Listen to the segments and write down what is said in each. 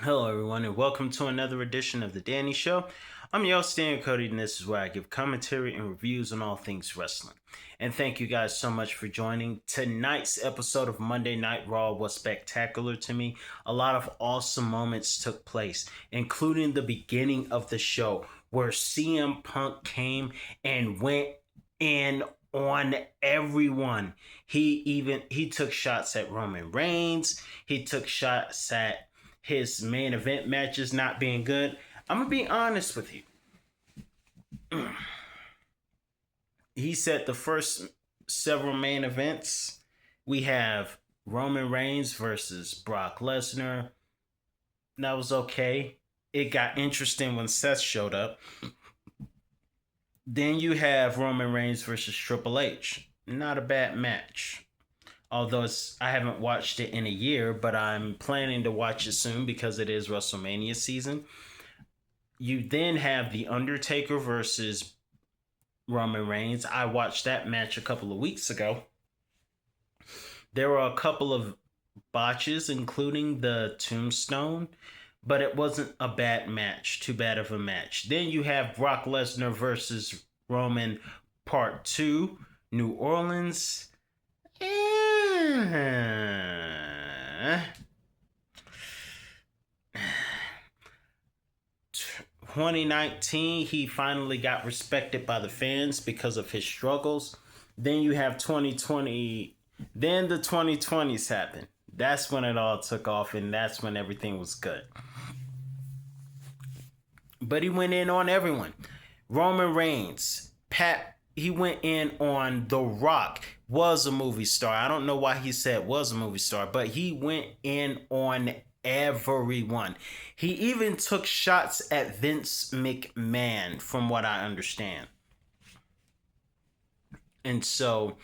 Hello, everyone, and welcome to another edition of The Danny Show. I'm your host, Dan Cody, and this is where I give commentary and reviews on all things wrestling. And thank you guys so much for joining. Tonight's episode of Monday Night Raw was spectacular to me. A lot of awesome moments took place, including the beginning of the show where CM Punk came and went in on everyone. He took shots at Roman Reigns. He took shots at his main event matches not being good. I'm gonna be honest with you. He said the first several main events we have Roman Reigns versus Brock Lesnar. That was okay. It got interesting when Seth showed up. Then you have Roman Reigns versus Triple H. Not a bad match. Although I haven't watched it in a year, but I'm planning to watch it soon because it is WrestleMania season. You then have The Undertaker versus Roman Reigns. I watched that match a couple of weeks ago. There were a couple of botches, including the tombstone, but it wasn't a bad match, too bad of a match. Then you have Brock Lesnar versus Roman Part 2, New Orleans. 2019, he finally got respected by the fans because of his struggles. Then you have 2020. Then the 2020s happened. That's when it all took off, and that's when everything was good. But he went in on everyone. Roman Reigns, he went in on The Rock, was a movie star. I don't know why he said was a movie star, but he went in on everyone. He even took shots at Vince McMahon, from what I understand. And so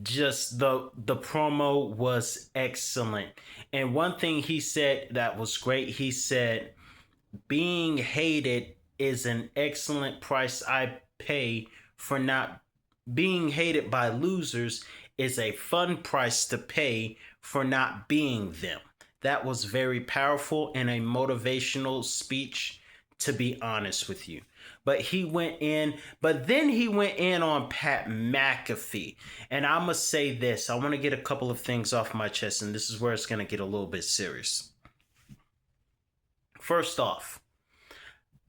just the promo was excellent. And one thing he said that was great, he said, being hated is an excellent price I pay for not being hated by losers is a fun price to pay for not being them. That was very powerful and a motivational speech, to be honest with you. But then he went in on Pat McAfee. And I must say this, I want to get a couple of things off my chest, and this is where it's going to get a little bit serious. First off,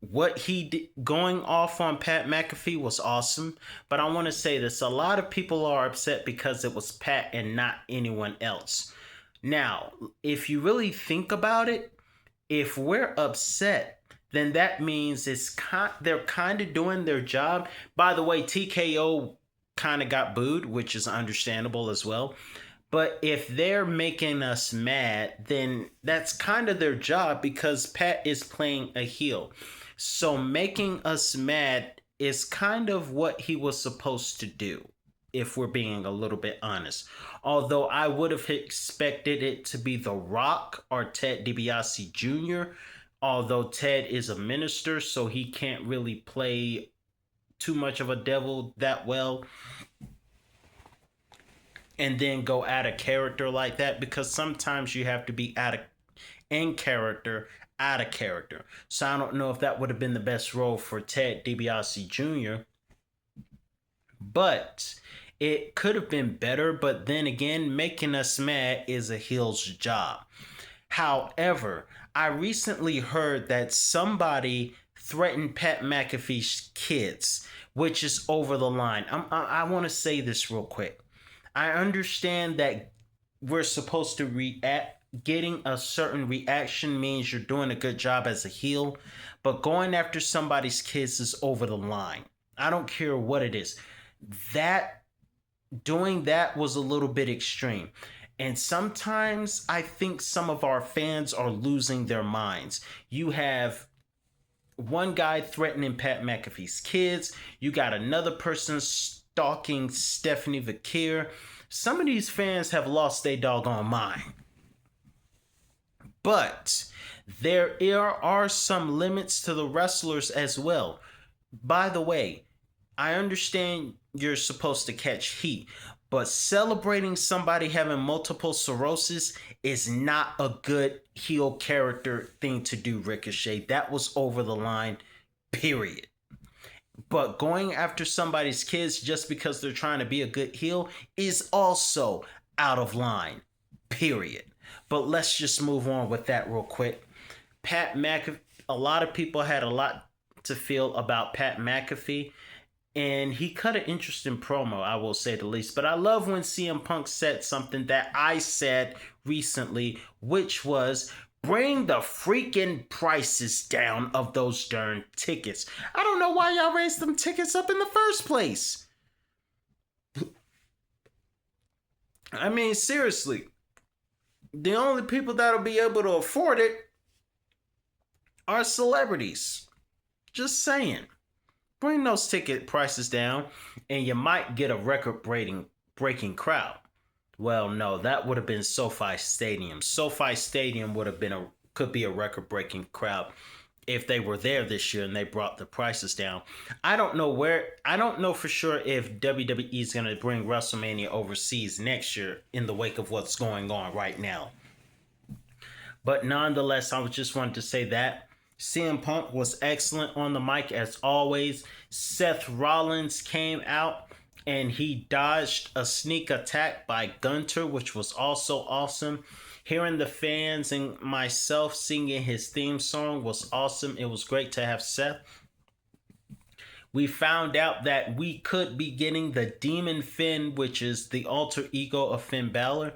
what he did going off on Pat McAfee was awesome, but I want to say this, a lot of people are upset because it was Pat and not anyone else. Now, if you really think about it, if we're upset, then that means they're kind of doing their job. By the way, TKO kind of got booed, which is understandable as well. But if they're making us mad, then that's kind of their job because Pat is playing a heel. So making us mad is kind of what he was supposed to do, if we're being a little bit honest. Although I would have expected it to be The Rock or Ted DiBiase Jr., although Ted is a minister, so he can't really play too much of a devil that well and then go out of character like that, because sometimes you have to be in character, out of character. So I don't know if that would have been the best role for Ted DiBiase Jr., but it could have been better. But then again, making us mad is a heel's job. However, I recently heard that somebody threatened Pat McAfee's kids, which is over the line. I want to say this real quick. I understand that we're supposed to react. Getting a certain reaction means you're doing a good job as a heel, but going after somebody's kids is over the line. I don't care what it is. Doing that was a little bit extreme. And sometimes I think some of our fans are losing their minds. You have one guy threatening Pat McAfee's kids. You got another person stalking Stephanie Vakir. Some of these fans have lost their doggone mind. But there are some limits to the wrestlers as well. By the way, I understand you're supposed to catch heat, But celebrating somebody having multiple sclerosis is not a good heel character thing to do, Ricochet. That was over the line, period. But going after somebody's kids just because they're trying to be a good heel is also out of line, period. But let's just move on with that real quick. Pat McAfee, a lot of people had a lot to feel about Pat McAfee, and he cut an interesting promo, I will say the least. But I love when CM Punk said something that I said recently, which was bring the freaking prices down of those darn tickets. I don't know why y'all raised them tickets up in the first place. I mean, seriously, the only people that'll be able to afford it are celebrities. Just saying. Bring those ticket prices down and you might get a record breaking crowd. Well, no, that would have been SoFi Stadium. SoFi Stadium could be a record breaking crowd if they were there this year and they brought the prices down. I don't know for sure if WWE is going to bring WrestleMania overseas next year in the wake of what's going on right now. But nonetheless, I just wanted to say that CM Punk was excellent on the mic as always. Seth Rollins came out and he dodged a sneak attack by Gunter, which was also awesome. Hearing the fans and myself singing his theme song was awesome. It was great to have Seth. We found out that we could be getting the Demon Finn, which is the alter ego of Finn Balor.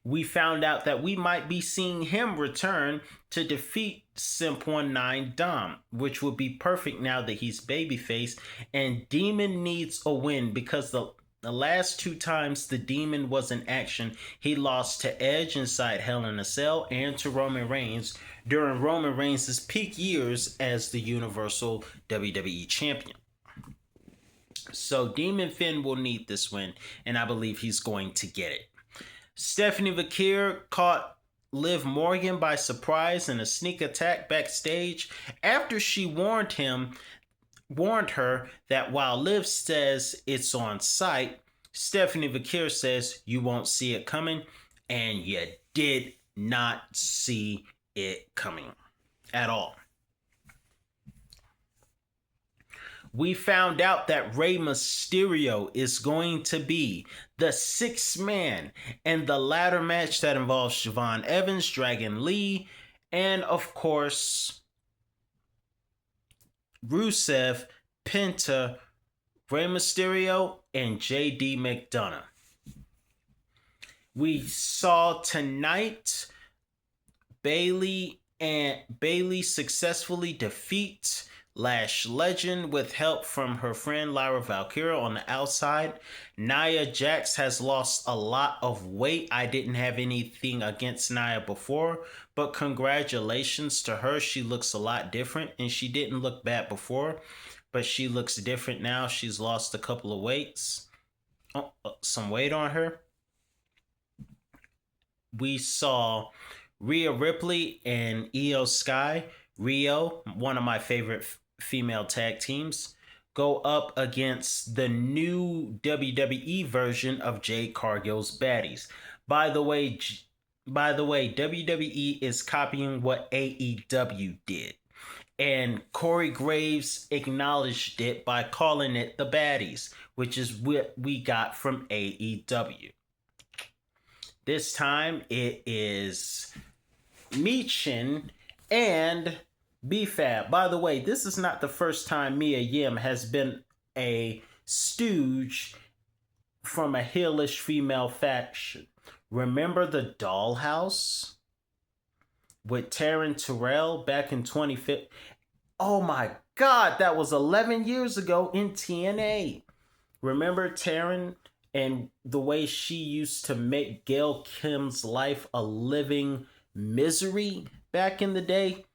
We found out that we might be seeing him return to defeat Simp19 Dom, which would be perfect now that he's babyface. And Demon needs a win because the last two times the Demon was in action, he lost to Edge inside Hell in a Cell and to Roman Reigns during Roman Reigns' peak years as the Universal WWE Champion. So Demon Finn will need this win, and I believe he's going to get it. Stephanie Vaquer caught Liv Morgan by surprise in a sneak attack backstage after she warned her that while Liv says it's on site, Stephanie Vaquer says you won't see it coming, and you did not see it coming at all. We found out that Rey Mysterio is going to be the sixth man in the ladder match that involves Siobhan Evans, Dragon Lee, and of course, Rusev, Penta, Rey Mysterio, and JD McDonough. We saw tonight Bayley successfully defeat Lash Legend with help from her friend Lyra Valkyria on the outside. Nia Jax has lost a lot of weight. I didn't have anything against Nia before, but congratulations to her. She looks a lot different, and she didn't look bad before, but she looks different now. She's lost a couple of some weight on her. We saw Rhea Ripley and Io Sky. Rio, one of my favorite female tag teams, go up against the new WWE version of Jade Cargill's Baddies. By the way, WWE is copying what AEW did. And Corey Graves acknowledged it by calling it the Baddies, which is what we got from AEW. This time it is Michin and B-Fab. By the way, this is not the first time Mia Yim has been a stooge from a heelish female faction. Remember the Dollhouse with Taryn Terrell back in 2015? Oh my God, that was 11 years ago in TNA. Remember Taryn and the way she used to make Gail Kim's life a living misery back in the day?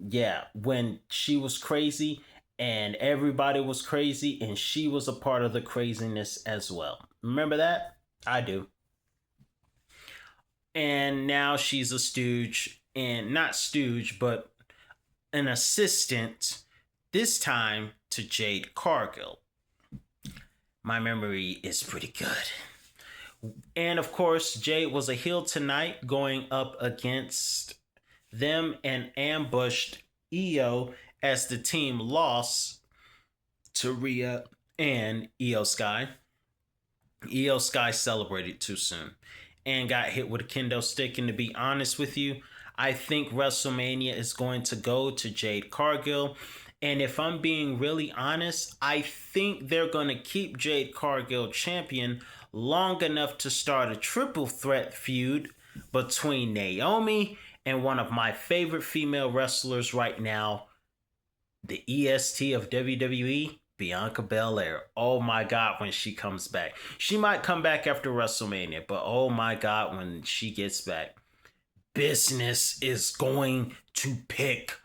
Yeah, when she was crazy and everybody was crazy and she was a part of the craziness as well. Remember that? I do. And now she's a stooge, and not stooge, but an assistant, this time to Jade Cargill. My memory is pretty good. And of course, Jade was a heel tonight going up against them and ambushed Io as the team lost to Rhea and Io Sky. Io Sky celebrated too soon and got hit with a kendo stick. And to be honest with you, I think WrestleMania is going to go to Jade Cargill. And if I'm being really honest, I think they're going to keep Jade Cargill champion long enough to start a triple threat feud between Naomi and one of my favorite female wrestlers right now, the EST of WWE, Bianca Belair. Oh my God, when she comes back. She might come back after WrestleMania, but oh my God, when she gets back, business is going to pick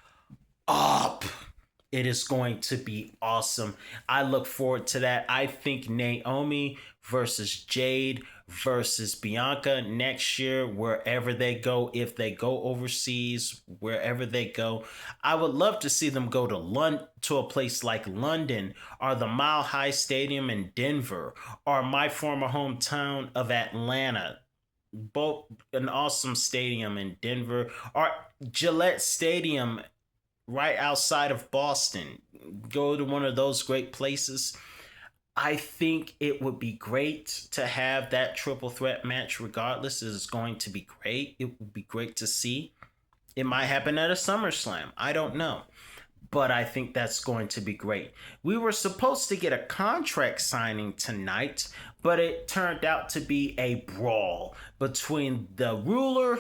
up. It is going to be awesome. I look forward to that. I think Naomi versus Jade versus Bianca next year, wherever they go, if they go overseas, wherever they go, I would love to see them go to a place like London or the Mile High Stadium in Denver or my former hometown of Atlanta. Both an awesome stadium in Denver or Gillette Stadium right outside of Boston. Go to one of those great places. I think it would be great to have that triple threat match regardless. It is going to be great. It would be great to see. It might happen at a SummerSlam. I don't know. But I think that's going to be great. We were supposed to get a contract signing tonight, but it turned out to be a brawl between the ruler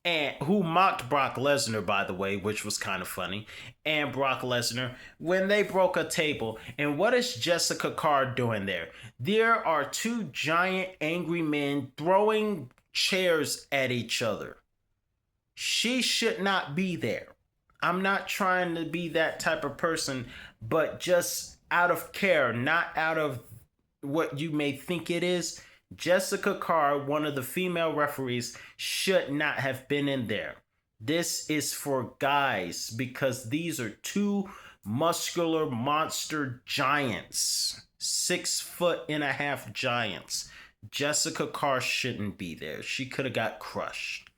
and who mocked Brock Lesnar, by the way, which was kind of funny, and Brock Lesnar when they broke a table. And what is Jessica Carr doing there? There are two giant angry men throwing chairs at each other. She should not be there. I'm not trying to be that type of person, but just out of care, not out of what you may think it is. Jessica Carr, one of the female referees, should not have been in there. This is for guys because these are two muscular monster giants, 6'1.5" giants. Jessica Carr shouldn't be there. She could have got crushed.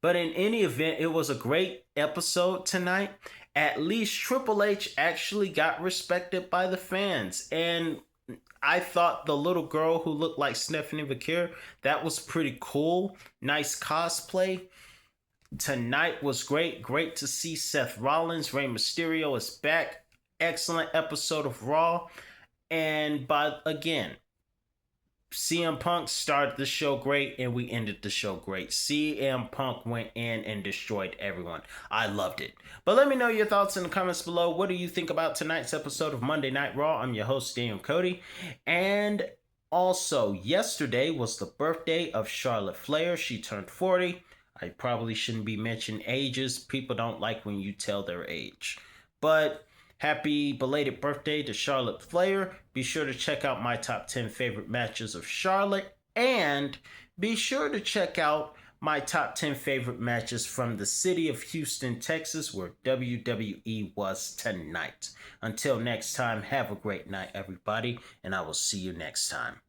But in any event, it was a great episode tonight. At least Triple H actually got respected by the fans. And I thought the little girl who looked like Stephanie Vakir, that was pretty cool. Nice cosplay. Tonight was great. Great to see Seth Rollins. Rey Mysterio is back. Excellent episode of Raw. And again, CM Punk started the show great and we ended the show great. CM Punk went in and destroyed everyone. I loved it. But let me know your thoughts in the comments below. What do you think about tonight's episode of Monday Night Raw? I'm your host, Daniel Cody. And also, yesterday was the birthday of Charlotte Flair. She turned 40. I probably shouldn't be mentioning ages. People don't like when you tell their age. But happy belated birthday to Charlotte Flair. Be sure to check out my top 10 favorite matches of Charlotte. And be sure to check out my top 10 favorite matches from the city of Houston, Texas, where WWE was tonight. Until next time, have a great night, everybody. And I will see you next time.